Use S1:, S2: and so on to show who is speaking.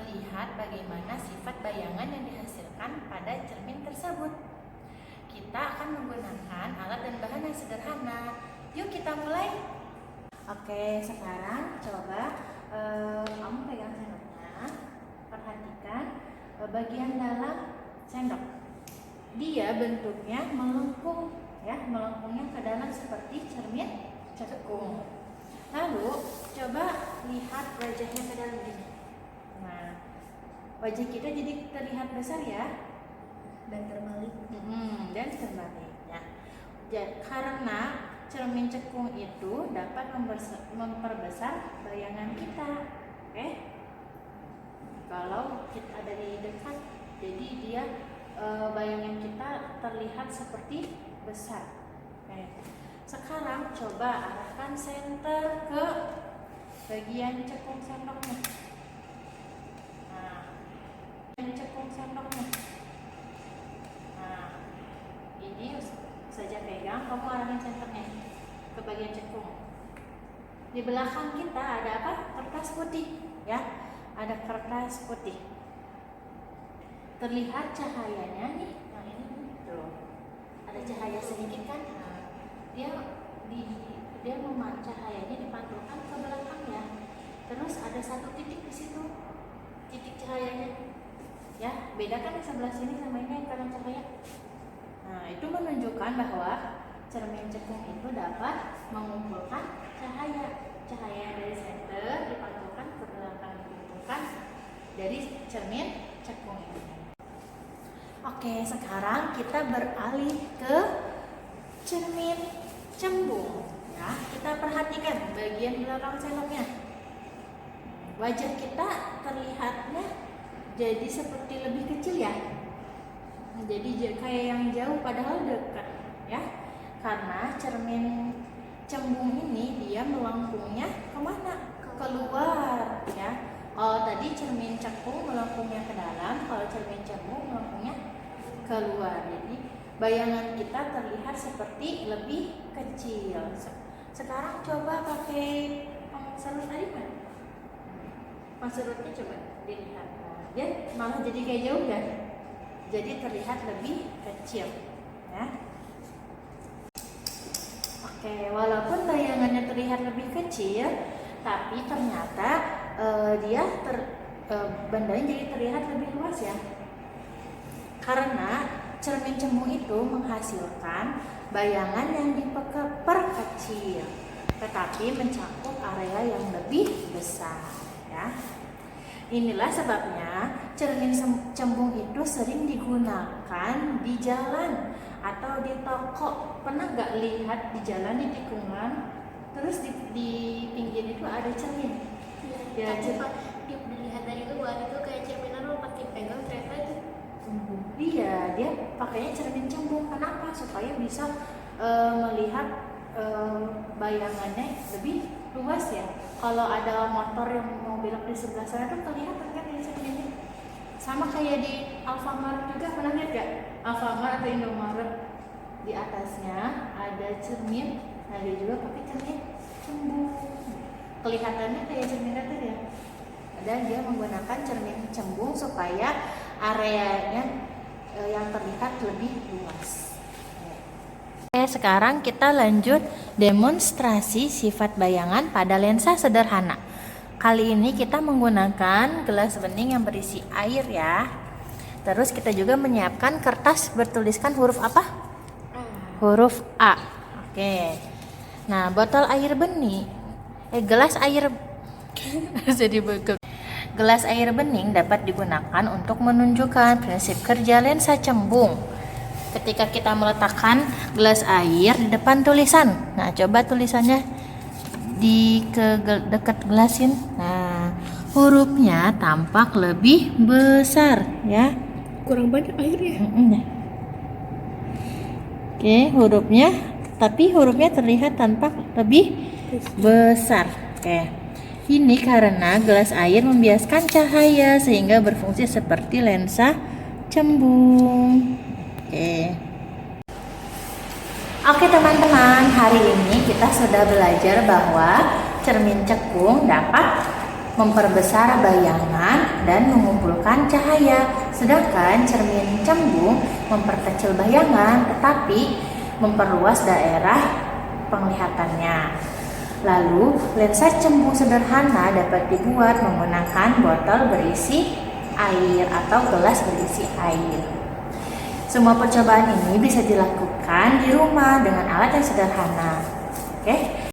S1: melihat bagaimana sifat bayangan yang dihasilkan pada cermin tersebut. Kita akan menggunakan alat dan bahan yang sederhana. Yuk kita mulai. Oke, sekarang coba kamu pegang sendoknya. Perhatikan bagian dalam sendok. Dia bentuknya melengkung, ya, melengkungnya ke dalam seperti cermin cekung. Lalu coba lihat wajahnya ke dalam ini. Nah, wajah kita jadi terlihat besar ya,
S2: dan terbalik.
S1: Dan terbalik ya. Karena cermin cekung itu dapat memperbesar bayangan kita. Oke? Kalau kita ada di dekat, jadi dia bayangan kita terlihat seperti besar. Oke. Sekarang coba arahkan senter ke bagian cekung sendoknya. Nah, cekung sendoknya. Nah, ini saja pegang, kamu arahin senternya ke bagian cekung. Di belakang kita ada apa? Kertas putih, ya. Ada kertas putih. Terlihat cahayanya nih. Nah, ini tuh. Ada cahaya sedikit kan? Nah, dia cahayanya dipantulkan ke belakang ya. Terus ada satu titik di situ. Titik cahayanya. Ya, beda kan di sebelah sini sama ini yang karena cahaya. Nah, itu menunjukkan bahwa cermin cekung itu dapat mengumpulkan cahaya dari senter dipantulkan ke belakang, dipantulkan dari cermin cekung ini. Oke, sekarang kita beralih ke cermin cembung. Ya, kita perhatikan bagian belakang sendoknya. Wajah kita terlihatnya jadi seperti lebih kecil ya. Jadi kayak yang jauh padahal dekat ya. Karena cermin cembung ini dia melengkungnya kemana? Keluar ya. Kalau tadi cermin cekung melengkungnya ke dalam, kalau cermin cembung melengkungnya keluar. Jadi bayangan kita terlihat seperti lebih kecil. Sekarang coba pakai penserut tadi kan? Penserutnya coba dilihat. Dia malah jadi kayak jauh ya. Jadi terlihat lebih kecil ya. Oke, walaupun bayangannya terlihat lebih kecil, tapi ternyata bandanya jadi terlihat lebih luas ya. Karena cermin cembung itu menghasilkan bayangan yang diperkecil, tetapi mencakup area yang lebih besar ya. Inilah sebabnya cermin cembung itu sering digunakan di jalan atau di toko. Pernah gak lihat di jalan di tikungan, terus di pinggir itu ada cermin?
S2: Ya, dilihat dari luar itu kayak cerminan lo pakai pegang ternyata itu cembung.
S1: Iya, dia pakainya cermin cembung. Kenapa? Supaya bisa melihat bayangannya lebih luas ya. Kalau ada motor yang mau belok di sebelah sana tuh kelihatan kan dari cerminnya. Sama kayak di Alfamart juga, pernah lihat gak? Alfamart atau Indomaret, di atasnya ada cermin. Nah, dia juga pakai cermin cembung. Kelihatannya kayak cermin tadi ya. Dan dia menggunakan cermin cembung supaya areanya yang terlihat lebih luas. Oke, sekarang kita lanjut demonstrasi sifat bayangan pada lensa sederhana. Kali ini kita menggunakan gelas bening yang berisi air ya. Terus kita juga menyiapkan kertas bertuliskan huruf apa? Huruf A. Oke. Nah, botol air bening, gelas air jadi gelas air bening dapat digunakan untuk menunjukkan prinsip kerja lensa cembung. Ketika kita meletakkan gelas air di depan tulisan, nah coba tulisannya dekat gelasin. Nah, hurufnya tampak lebih besar ya.
S2: Kurang banyak airnya.
S1: Oke, tapi hurufnya terlihat tampak lebih besar. Oke. Ini karena gelas air membiaskan cahaya sehingga berfungsi seperti lensa cembung. Oke teman-teman, hari ini kita sudah belajar bahwa cermin cekung dapat memperbesar bayangan dan mengumpulkan cahaya. Sedangkan cermin cembung memperkecil bayangan tetapi memperluas daerah penglihatannya. Lalu, lensa cembung sederhana dapat dibuat menggunakan botol berisi air atau gelas berisi air. Semua percobaan ini bisa dilakukan di rumah dengan alat yang sederhana. Oke?